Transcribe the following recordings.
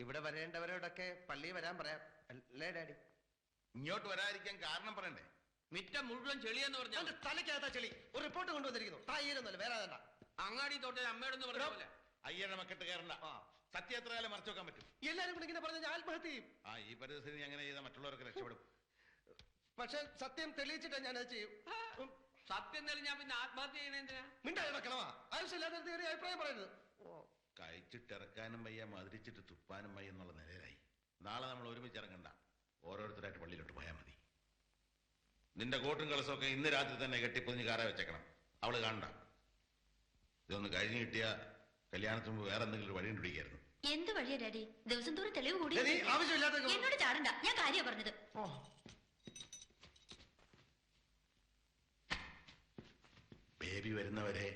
ഇവിടെ വരേണ്ടവരോടൊക്കെ പള്ളി വരാൻ പറയാം അല്ലേ ഡാഡി? ഇങ്ങോട്ട് വരാതിരിക്കാൻ കാരണം പറയണ്ടേ? മിറ്റം മുഴുവൻ ചെളിയെന്ന് പറഞ്ഞു. തലയ്ക്കകത്താ ചെളി. ഒരു റിപ്പോർട്ട് കൊണ്ടുവന്നിരിക്കുന്നു. തായിരുന്നല്ലോ, വേറെ അതല്ല. അങ്ങാടി തോട്ടെ അമ്മയോടൊന്ന് പറഞ്ഞ അയ്യയുടെ മക്കട്ട് കയറണ്ട. സത്യം എത്ര കാലം മറച്ചു വെക്കാൻ പറ്റും? എല്ലാരും കൂടി ഇങ്ങനെ പറഞ്ഞ ഞാൻ ആത്മഹത്യ ചെയ്യും. ഈ പരിസ്ഥിതി അങ്ങനെ ചെയ്താൽ മറ്റുള്ളവർക്ക് രക്ഷപ്പെടും. പക്ഷെ സത്യം തെളിയിച്ചിട്ടാ ഞാനത് ചെയ്യും. സത്യം തെളിഞ്ഞാ പിന്നെ ആത്മഹത്യ ചെയ്യണെന്തിനാ? മിണ്ടായിടക്കണവാ. ആവശ്യമില്ലാത്ത അഭിപ്രായം പറയരുത്. കഴിച്ചിട്ടിറക്കാനും വയ്യ, മധുരിച്ചിട്ട് തുപ്പാനും വയ്യ എന്നുള്ള നിലയിലായി. നാളെ നമ്മൾ ഒരുമിച്ച് ഇറങ്ങണ്ട, ഓരോരുത്തരായിട്ട് പള്ളിയിലോട്ട് പോയാൽ മതി. നിന്റെ കോട്ടും കളസമൊക്കെ ഇന്ന് രാത്രി തന്നെ കെട്ടിപ്പൊതിഞ്ഞ് കാറ വെച്ചേക്കണം. അവള് കാണണ്ട. ഇതൊന്ന് കഴിഞ്ഞു കിട്ടിയ കല്യാണത്തിന് മുമ്പ് വേറെ എന്തെങ്കിലും വഴി കണ്ടുപിടിക്കായിരുന്നു. എന്ത് വഴിയാ ഡാഡി? ദിവസം തോറും തെളിവ് കൂടി. ആവശ്യമില്ലാത്ത എന്നോട് ചാടണ്ട, ഞാൻ കാര്യ പറഞ്ഞത്. ബേബി വരുന്നവരെ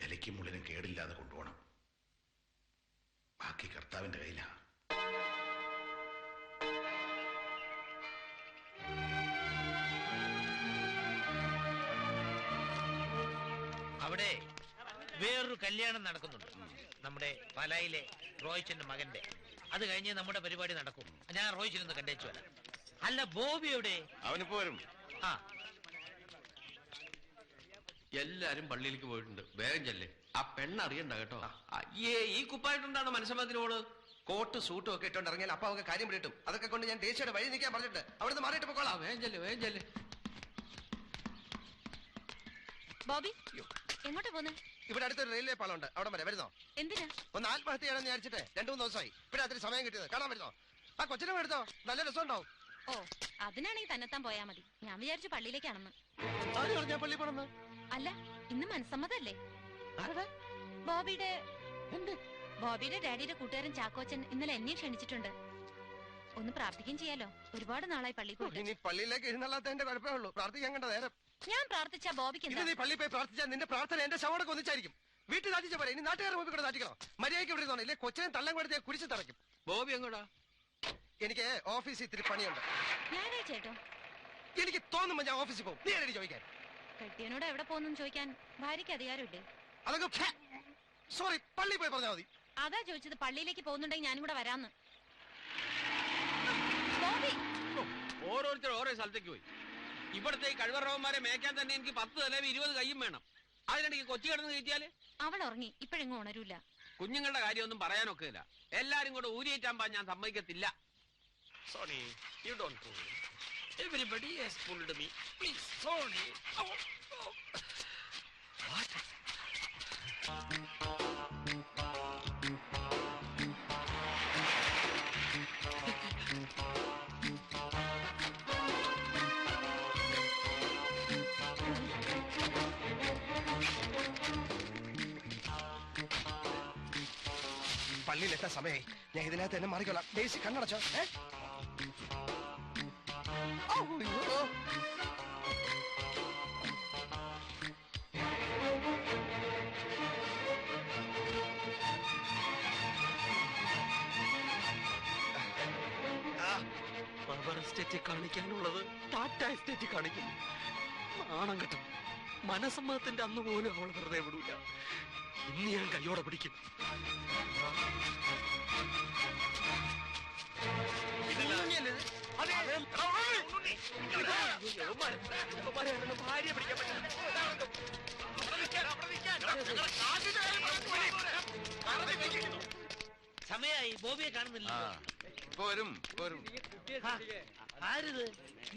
ഇലയ്ക്കും മുള്ളിനും കേടില്ലാതെ കൊണ്ടുപോകണം. ബാക്കി കർത്താവിന്റെ കയ്യിലാ. അവിടെ വേറൊരു കല്യാണം നടക്കുന്നുണ്ട്, നമ്മുടെ പലായിലെ റോയിച്ചന്റെ മകന്റെ. അത് കഴിഞ്ഞ് നമ്മുടെ പരിപാടി നടക്കും. ഞാൻ റോയിച്ചനൊന്ന് കണ്ടേച്ചു വരാം. അല്ല, ബോബി എവിടെ? അവനിപ്പോ വരും. ആ, എല്ലാരും പള്ളിയിലേക്ക് പോയിട്ടുണ്ട്. വേഗം ചെല്ലേ. ആ പെണ്ണറിയണ്ട കേട്ടോ. ഈ കുപ്പായിട്ടുണ്ടാണോ മനസ്സമ്മതത്തിന് പോണ്? കോട്ട് സൂട്ടും ഒക്കെ ഇട്ടോണ്ട് ഇറങ്ങിയാൽ അപ്പൊ അവർക്ക് കാര്യം പിടിയിട്ടും. അതൊക്കെ കൊണ്ട് ഞാൻ ദേശീയയുടെ വഴി നിൽക്കാൻ പറഞ്ഞിട്ട് അവിടുന്ന് മാറിയിട്ട് പോക്കോളാം. വേഗം ചെല്ലേ, വേഗം ചെല്ലേ. ബോബി എങ്ങോട്ടാ പോന്നെ? ഇവിടെ അടുത്തൊരു റെയിൽവേ പാലമുണ്ട്, അവിടെ വരെ വരുന്നോ? എന്തിനാ? ഒന്ന് ആത്മഹത്യ ചെയ്യണമെന്ന് വിചാരിച്ചിട്ട് 2-3 ദിവസമായി. ഇവിടെ അതിന് സമയം കിട്ടിയത്. കാണാൻ വരുന്നോ? ആ കൊച്ചിനെ എടുത്തോ, നല്ല രസമുണ്ടാവും. ഓ, അതിനാണെങ്കിൽ തന്നെത്താൻ പോയാ മതി. ഞാൻ വിചാരിച്ചു പള്ളിയിലേക്കാണെന്ന്. ആര് പറഞ്ഞാ പള്ളി പോണെന്ന്? അല്ല, ഇന്ന് മനസ്സമ്മതല്ലേ? ആരുടെ? ബോബിയുടെ ഡാഡിയുടെ കൂട്ടുകാരൻ ചാക്കോച്ചൻ ഇന്നലെ എന്നെ ക്ഷണിച്ചിട്ടുണ്ട്. ഒന്ന് പ്രാർത്ഥിക്കുകയും ചെയ്യാലോ. ഒരുപാട് നാളായി പള്ളി പോയിട്ട്. ഇനി പള്ളിയിലേക്ക് എഴുന്നള്ളാത്തതിന്റെ കുഴപ്പമേ ഉള്ളൂ. പ്രാർത്ഥിക്കാൻ കണ്ട നേരം. ഞാൻ പ്രാർത്ഥിച്ച ബോബിക്ക് നീ പള്ളിയിൽ പോയി പ്രാർത്ഥിച്ചാൽ നിന്റെ പ്രാർത്ഥന എന്റെ ശവടൊക്കെ ഒന്നിച്ചായിരിക്കും. വീട്ടിൽ താറ്റിച്ച പോലെ ഇനി നാട്ടുകാരെ മുമ്പിൽ കൂടെ താറ്റിക്കണോ? മര്യാദയ്ക്ക് ഇവിടെ ഇല്ലേ കൊച്ചിനെ തള്ളം കൊടുത്ത് കുരിശ് തറയ്ക്കും. ബോബി എങ്ങോട്ടാ? എനിക്ക് ഓഫീസിൽ ഇത്തിരി പണിയുണ്ട്. ഞായറാഴ്ചേട്ടോ? എനിക്ക് തോന്നുമ്പോ ഞാൻ ഓഫീസിൽ പോകും. നീ ആരടി ചോദിക്കാൻ? കെട്ടിയനോട് എവിടെ പോകുന്നു ചോദിക്കാൻ ഭാര്യയ്ക്ക് അധികാരമില്ലേ? അതൊക്കെ സോറി, പള്ളി പോയി പറഞ്ഞാൽ മതി. അതാ ചോദിച്ചത്. പള്ളിയിലേക്ക് പോകുന്നുണ്ടെങ്കിൽ ഞാനും കൂടെ വരാന്ന്. ബോബി ഓരോരുത്തർ ഓരോ സ്ഥലത്തേക്ക് പോയി. ഇവിടത്തെ കഴിവറവന്മാരെ മേക്കാൻ തന്നെ എനിക്ക് 10 തലവ് 20 കയ്യും വേണം. അതിനിടയ്ക്ക് കൊച്ചി കിടന്ന് കയറ്റിയാല് അവൾ ഉറങ്ങി. ഇപ്പോഴെങ്ങും ഉണരൂല. കുഞ്ഞുങ്ങളുടെ കാര്യമൊന്നും പറയാനൊക്കില്ല. എല്ലാരും കൂടെ ഊരിയേറ്റാൻ ഞാൻ സമ്മതിക്കത്തില്ല. Sony, you don't pull. Everybody has pulled me. Please, Sony. What? പള്ളിയിലെത്താൻ സമയമായി. ഞാൻ ഇതിനകത്ത് തന്നെ മാറിക്കൊള്ളാം. ഡേസി കണ്ണടച്ചോ. എസ്റ്റേറ്റ് കാണിക്കാനുള്ളത് ടാറ്റ എസ്റ്റേറ്റ് കാണിക്കും. നാണം കെട്ടും. മനസമ്മതത്തിന്റെ അന്ന് പോലും അവൾ വെറുതെ വിടൂല. ഇന്ന് ഞാൻ കയ്യോടെ പിടിക്കും. ഭാര്യ പിടിക്കാൻ സമയായി. ബോബിയെ കാണുന്നില്ല. ഇപ്പൊ വരും. ആരിത്?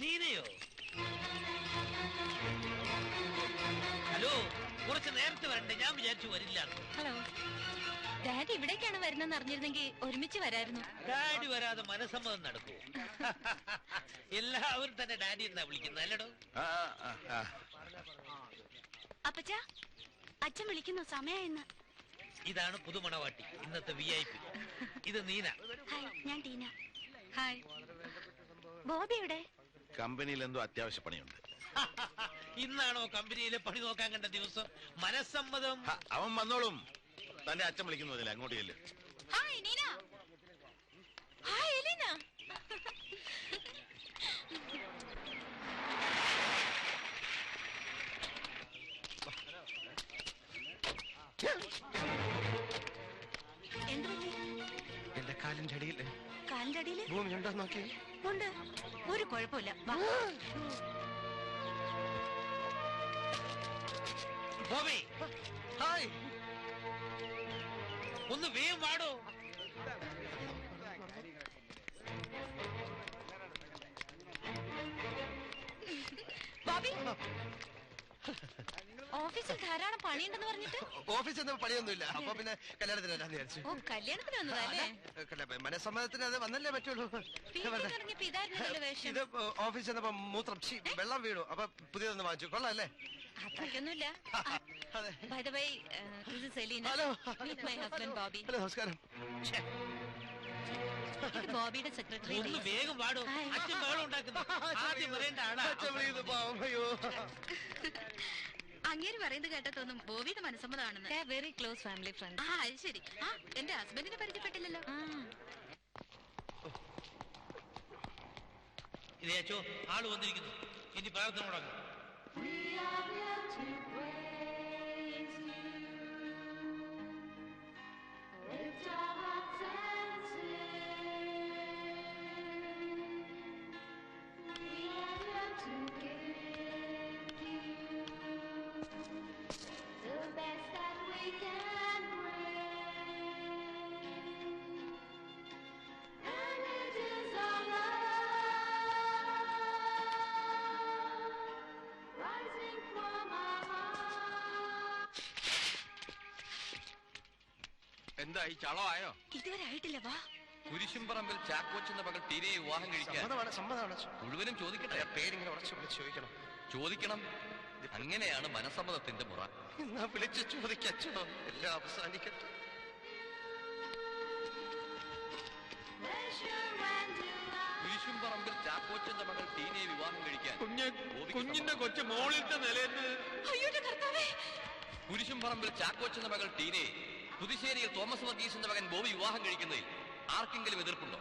നീനയോ? ഹലോ, കുറച്ച് നേരത്തെ വരണ്ടേ? ഞാൻ വിചാരിച്ചു വരില്ല. ഹലോ, ഡാഡി ഇവിടേക്കാണ് വരുന്നെന്ന് അറിഞ്ഞിരുന്നെങ്കിൽ ഒരുമിച്ച് വരായിരുന്നു. ഡാഡി വരാതെ മനസ്സമ്മതം നടക്കൂ? എല്ലാവരും തന്നെ ഡാഡി എന്നാ വിളിക്കുന്നത് അല്ലടോ? അപ്പച്ചാ, അച്ഛൻ വിളിക്കുന്നു, സമയായെന്ന്. ഇതാണ് പുതുമണവാട്ടി, ഇന്നത്തെ VIP. ഇത് നീന. ഹായ്, ഞാൻ ടീന. ഹായ്. ബോബി എവിടെ? കമ്പനിയിൽ എന്തോ അത്യാവശ്യ പണിയുണ്ട്. ഇന്നാണോ കമ്പനിയിലെ പണി നോക്കാൻ കണ്ട ദിവസം? മനസ്സമ്മതം. അവൻ വന്നോളും. തന്റെ അച്ഛൻ വിളിക്കുന്നതില്ല, അങ്ങോട്ട് ചെല്ല്. ഹായ് നീന. ഹായ് എലീന. എന്റെ കാല് കാലിന്റെ അടിയില് കാലിന്റെ അടിയില് ഭൂമി ഉണ്ടോ നോക്കി. ഉണ്ട്. ഒരു കുഴപ്പമില്ല. വാ. ബോബി ഹായ്. ഒന്ന് വേഗം വാടോ. ബോബി, ഓഫീസിൽ ധാരാളം പണിയുണ്ടെന്ന് പറഞ്ഞിട്ട്. ഓഫീസിൽ നിന്ന് പണിയൊന്നുമില്ല. അപ്പൊ പിന്നെ കല്യാണത്തിന് വരാന്ന് വിചാരിച്ചു. ഓ, കല്യാണത്തിന് വന്നതല്ലേ? മനസ്സമ്മതത്തിന് അത് വന്നല്ലേ പറ്റുള്ളൂ. ഇറങ്ങിയപ്പോ ഇതായിരുന്നല്ലോ വേഷം. ഇത് ഓഫീസിൽ ചെന്നപ്പോ മൂത്രം വെള്ളം വീണു. അപ്പൊ പുതിയതൊന്ന് വാങ്ങിച്ചു. കൊള്ളാല്ലേ? അത്രയ്ക്കൊന്നുമില്ല. അതെ. By the way, this is Selena. Hello. Meet my husband Bobby. Hello, നമസ്കാരം. ഇത് ബോബിയുടെ സെക്രട്ടറി. ഒന്ന് വേഗം വാടോ. ഹായ്. അച്ഛൻ ബഹളം ഉണ്ടാക്കുന്നു. ആദ്യം പറയേണ്ട ആളാ. അച്ഛൻ വിളിക്കുന്നു, പാവം. അയ്യോ. അങ്ങേര് പറയുന്നത് കേട്ടാ തോന്നും ബോബിയുടെ മനസ്സമ്മതാണെന്ന്. Very close family friend. ആ, അത് ശരി. ആ, എന്റെ ഹസ്ബൻഡിനെ പരിചയപ്പെട്ടില്ലല്ലോ. ഇതേ അച്ചോ, ആള് വന്നിരിക്കുന്നു. ഇനി പ്രാർത്ഥന മുടങ്ങും. എന്തായി, ചളമായോ? ഇതുവരെ ആയിട്ടില്ല. വാ. കുരിശുംപറമ്പിൽ ചാക്കോച്ചെന്ന മകൾ ടീനയെ വിവാഹം കഴിക്കാൻ സമ്മതമാണ്. മുഴുവനും ചോദിക്കട്ടെ. പേരിങ്ങനെ ഉറച്ചു വിളിച്ച് ചോദിക്കണം. ചോദിക്കണം. അങ്ങനെയാണ് മനസ്സമ്മതത്തിന്റെ മുറ. എന്നാ വിളിച്ച് ചോദിക്കച്ചോ. എല്ലാം അവസാനിക്കട്ടെ. കുരിശുംപറമ്പിൽ ചാക്കോച്ചെന്ന മകൾ ടീനയെ വിവാഹം കഴിക്കാൻ കുഞ്ഞിന്റെ കൊച്ചു മോളിലത്തെ നിലയെന്ന്. കുരിശുംപറമ്പിൽ ചാക്കോച്ചെന്ന മകൾ ടീനയെ പുതുശ്ശേരിയിൽ തോമസ് വർഗീസിന്റെ മകൻ ബോബി വിവാഹം കഴിക്കുന്നതിൽ ആർക്കെങ്കിലും എതിർപ്പുണ്ടോ?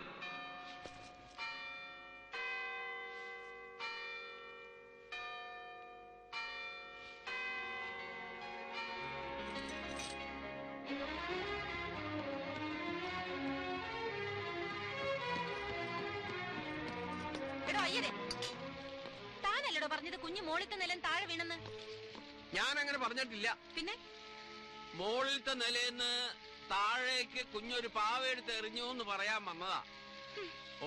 എടോ അയ്യരെ, താനല്ലടോ പറഞ്ഞത് കുഞ്ഞു മോളിത്തെ നിലം താഴെ വീണെന്ന്? ഞാൻ അങ്ങനെ പറഞ്ഞിട്ടില്ല. പിന്നെ മോളിലത്തെ നിലയെന്ന് താഴേക്ക് കുഞ്ഞൊരു പാവ എടുത്ത് എറിഞ്ഞു എന്ന് പറയാൻ വന്നതാ.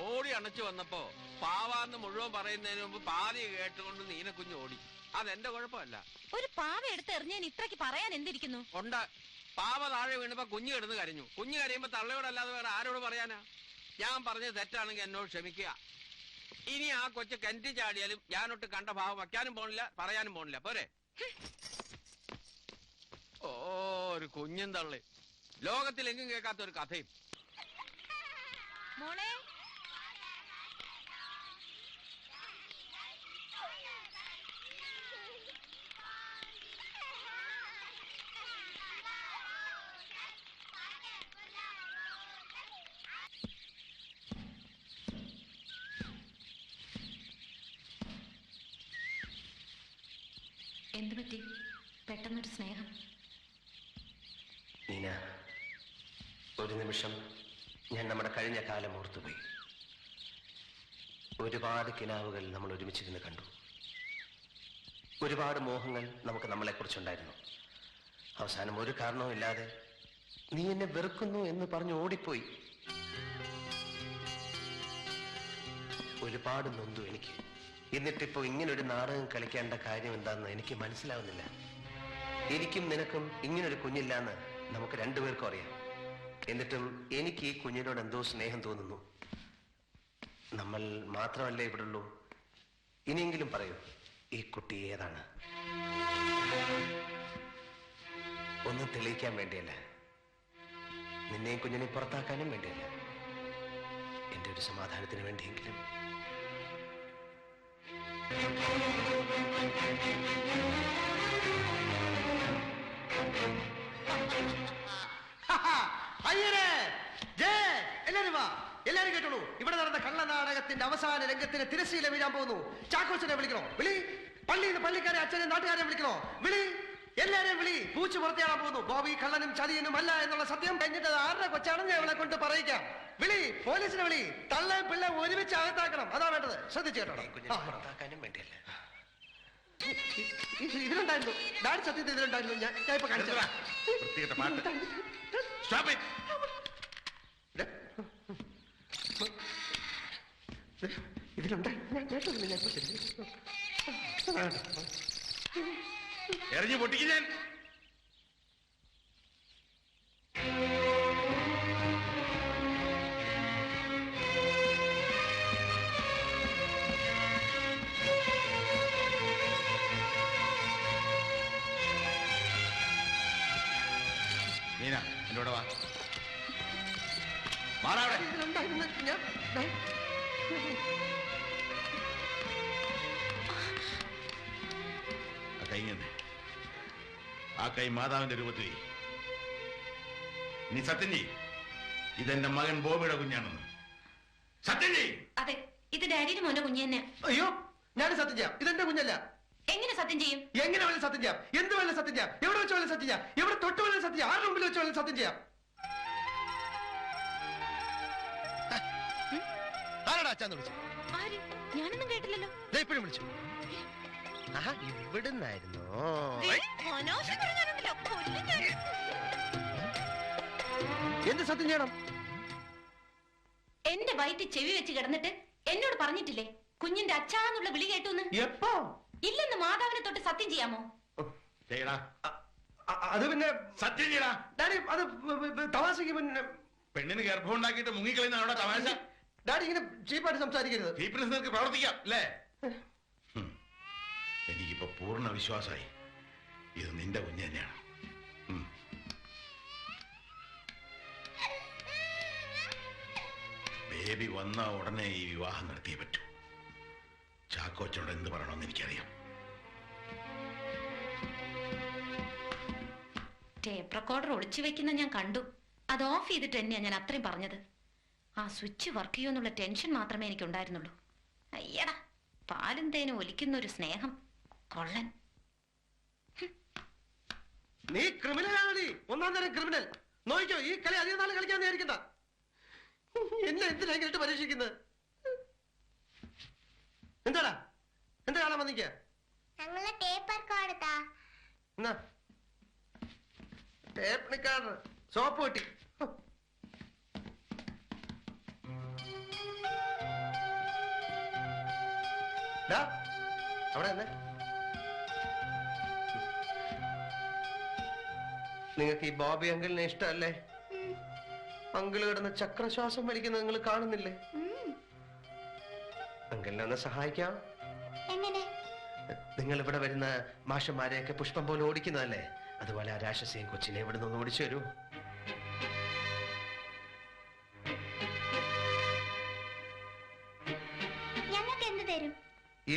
ഓടി അണച്ചു വന്നപ്പോ പാവാന്ന് മുഴുവൻ പറയുന്നതിന് മുമ്പ് പാതി കേട്ടുകൊണ്ട് നീനക്കുഞ്ഞ് ഓടി. അതെന്റെ കുഴപ്പമല്ല. ഒരു പാവ എടുത്ത് എറിഞ്ഞാൽ ഇത്രയ്ക്ക് പറയാൻ എന്തിരിക്കുന്നു? ഉണ്ട്. പാവ താഴെ വീണപ്പോ കുഞ്ഞ് കിടന്ന് കരഞ്ഞു. കുഞ്ഞ് കരയുമ്പോ തള്ളയോടല്ലാതെ വേറെ ആരോട് പറയാനാ? ഞാൻ പറഞ്ഞത് തെറ്റാണെങ്കിൽ എന്നോട് ക്ഷമിക്കുക. ഇനി ആ കൊച്ചു കിണറ്റി ചാടിയാലും ഞാനൊട്ട് കണ്ട ഭാവം വയ്ക്കാനും പോണില്ല, പറയാനും പോണില്ല. പോരെ? ഓ, ഒരു കുഞ്ഞും തള്ളി. ലോകത്തിലെങ്കും കേൾക്കാത്ത ഒരു കഥയും. മോളെ, എന്തു പറ്റി? പെട്ടെന്നൊരു സ്നേഹം. നീന, ഒരു നിമിഷം ഞാൻ നമ്മുടെ കഴിഞ്ഞ കാലം ഓർത്തുപോയി. ഒരുപാട് കിനാവുകൾ നമ്മൾ ഒരുമിച്ചിരുന്ന് കണ്ടു. ഒരുപാട് മോഹങ്ങൾ നമുക്ക് നമ്മളെക്കുറിച്ചുണ്ടായിരുന്നു. അവസാനം ഒരു കാരണവുമില്ലാതെ നീ എന്നെ വെറുക്കുന്നു എന്ന് പറഞ്ഞ് ഓടിപ്പോയി. ഒരുപാട് നൊന്തു എനിക്ക്. എന്നിട്ടിപ്പോ ഇങ്ങനൊരു നാടകം കളിക്കേണ്ട കാര്യം എന്താണെന്ന് എനിക്ക് മനസ്സിലാവുന്നില്ല. എനിക്കും നിനക്കും ഇങ്ങനൊരു കുഞ്ഞില്ലാന്ന് നമുക്ക് രണ്ടുപേർക്കും അറിയാം. എന്നിട്ടും എനിക്ക് ഈ കുഞ്ഞിനോട് എന്തോ സ്നേഹം തോന്നുന്നു. നമ്മൾ മാത്രമല്ലേ ഇവിടെ ഉള്ളൂ. ഇനിയെങ്കിലും പറയൂ, ഈ കുട്ടി ഏതാണ്? ഒന്നും തെളിയിക്കാൻ വേണ്ടിയല്ല, നിന്നെയും കുഞ്ഞിനെ പുറത്താക്കാനും വേണ്ടിയല്ല, എന്റെ ഒരു സമാധാനത്തിന് വേണ്ടിയെങ്കിലും. അയ്യരെ, ജയ്, എല്ലാരും വാ, എല്ലാരും കേട്ടോളൂ. ഇവിടെ നടന്ന കള്ളനാടകത്തിന്റെ അവസാന രംഗത്തിന് തിരശ്ശീല വീഴാൻ പോകുന്നു. ചാക്കോച്ചനെ വിളിക്കണോ? വിളി. പള്ളിയിൽ നിന്ന് പള്ളിക്കാരെ, അച്ഛനെ, നാട്ടുകാരെ വിളിക്കണോ? വിളി. എല്ലാരെയും വിളി. പൂച്ചു പുറത്തിയാടാൻ പോകുന്നു. ബോബി കള്ളനും ചതിയനും അല്ല എന്നുള്ള സത്യം കഴിഞ്ഞിട്ട് അത് ആരുടെ കൊച്ചാണെന്ന് ഞാൻ അവളെ കൊണ്ട് പറയിക്കാം. വിളി, പോലീസിനെ വിളി. തള്ളയും പിള്ളേ ഒരുമിച്ച് അകത്താക്കണം. അതാ വേണ്ടത്. ശ്രദ്ധിച്ചു കേട്ടോ. പുറത്താക്കാനും വേണ്ടിയല്ല. ഇതിലുണ്ടായിരുന്നു ഡാഡി, സത്യത്തിൽ ഇതിലുണ്ടായിരുന്നു. ഞാൻ ഇപ്പൊ കാണിച്ചു. വൃത്തികെട്ട പാട്ട്. Stop it. ഇതിലുണ്ടായിരുന്നു. ഞാൻ കേട്ടില്ല. ഞാൻ എറിഞ്ഞു പൊട്ടിക്ക് ഞാൻ. നീന എന്റെ കൂടെ വാ. മാറാവിടെ. ഇതിലുണ്ടായിരുന്നു. ഞാൻ ആ കൈ ഇങ്ങനെ. ആ കൈ മാതാവിന്റെ രൂപത്തിൽ. നീ സത്യം ചെയ്, ഇതെന്റെ മകൻ ബോബിയുടെ കുഞ്ഞാണെന്ന്. സത്യം ചെയ്. അതെ, ഇത് ഡാഡിയുടെ മോന്റെ കുഞ്ഞ് തന്നെ. അയ്യോ, ഞാൻ സത്യം ചെയ്യാം. ഇതെന്റെ കുഞ്ഞല്ല. എങ്ങനെ സത്യം ചെയ്യും? എങ്ങനെ വേണം സത്യം ചെയ്യാം? എന്ത് വേണം സത്യം ചെയ്യാം? എവിടെ വെച്ച് വേണം സത്യം ചെയ്യാം? എവിടെ തൊട്ട് വേണം സത്യം ചെയ്യാം? ആരുടെ മുമ്പിൽ വെച്ച് വേണം സത്യം ചെയ്യാം? ആരാടാ അച്ഛാന്ന് വിളിച്ചു? ആര്? ഞാനൊന്നും കേട്ടില്ലല്ലോ. ഇപ്പോഴും വിളിച്ചു. ആഹാ, ഇവിടുന്നായിരുന്നോ? അനാവശ്യം പറഞ്ഞാലുണ്ടല്ലോ, കൊല്ലും ഞാൻ. എന്ത് സത്യം ചെയ്യണം? എന്റെ വയറ്റിൽ ചെവി വെച്ച് കിടന്നിട്ട് എന്നോട് പറഞ്ഞിട്ടില്ലേ കുഞ്ഞിന്റെ അച്ഛാന്നുള്ള വിളി കേട്ടൂന്ന്? എപ്പോ? ഇല്ലെന്ന് മാതാവിനെ തൊട്ട് സത്യം ചെയ്യാമോ? ചെയ്യടാ. അത് പിന്നെ സത്യം ചെയ്യടാ. ഡാഡി, അത് തമാശക്ക് പിന്നെ പെണ്ണിന് ഗർഭം ഉണ്ടാക്കിയിട്ട് മുങ്ങിക്കളയുന്ന അവിടെ തമാശ. ഡാഡി ഇങ്ങനെ ചീപ്പായിട്ട് സംസാരിക്കരുത്. ചീപ്പിനെസ് നിനക്ക് പ്രവർത്തിക്കാം അല്ലേ? എനിക്കിപ്പോ പൂർണ്ണ വിശ്വാസമായി ഇത് നിന്റെ കുഞ്ഞ് തന്നെയാണ്. ബേബി വന്ന ഉടനെ ഈ വിവാഹം നടത്തിയേ പറ്റൂ. ചാക്കോച്ചനോട് എന്ത് പറയണമെന്ന് എനിക്കറിയാം. ടേപ്പ് റെക്കോർഡർ ഒളിച്ചു വെക്കുന്ന ഞാൻ കണ്ടു. അത് ഓഫ് ചെയ്തിട്ട് തന്നെയാ ഞാൻ അത്രയും പറഞ്ഞത്. ആ സ്വിച്ച് വർക്ക് ചെയ്യുമെന്നുള്ള ടെൻഷൻ മാത്രമേ എനിക്കുണ്ടായിരുന്നുള്ളൂ. അയ്യടാ, പാലും തേനും ഒലിക്കുന്ന ഒരു സ്നേഹം. കൊള്ളൻ. നീ ക്രിമിനലാണ്. നീ ഒന്നാം തരം ക്രിമിനൽ. നോക്കിക്കോ, ഈ കളി അധികം നാളെ കളിക്കാൻ വിചാരിക്കണ്ട. എന്നെ എന്തിനാ ഇങ്ങോട്ട് പരീക്ഷിക്കുന്നത്? എന്താടാ, എന്താ കാണാൻ വന്നിക്ക? എന്നാ ടേപ്പ് നിക്കാറ് സോപ്പ് കിട്ടി. അവിടെ തന്നെ നിങ്ങൾക്ക് ഈ ബോബി അങ്കിളിനെ ഇഷ്ടമല്ലേ? അങ്കിള് കിടന്ന് ചക്രശ്വാസം വലിക്കുന്നത് നിങ്ങൾ കാണുന്നില്ലേ? അങ്കിളിനെ ഒന്ന് സഹായിക്കാം. നിങ്ങൾ ഇവിടെ വരുന്ന മാഷന്മാരെയൊക്കെ പുഷ്പം പോലെ ഓടിക്കുന്നതല്ലേ? അതുപോലെ ആ രാക്ഷസിയും കൊച്ചിനെ ഇവിടെ നിന്ന് ഓടിച്ചു തരൂ.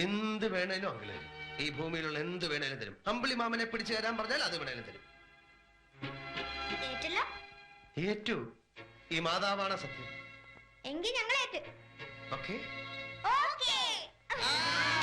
എന്ത് വേണേലും അങ്കിള് തരും. ഈ ഭൂമിയിലുള്ള എന്ത് വേണേലും തരും. അമ്പിളി മാമനെ പിടിച്ചു തരാൻ പറഞ്ഞാൽ അത് വേണേലും തരും. ഏറ്റു. ഈ മാതാവാണ് സത്യം. എങ്കിൽ ഞങ്ങളേറ്റ്. ഓക്കെ.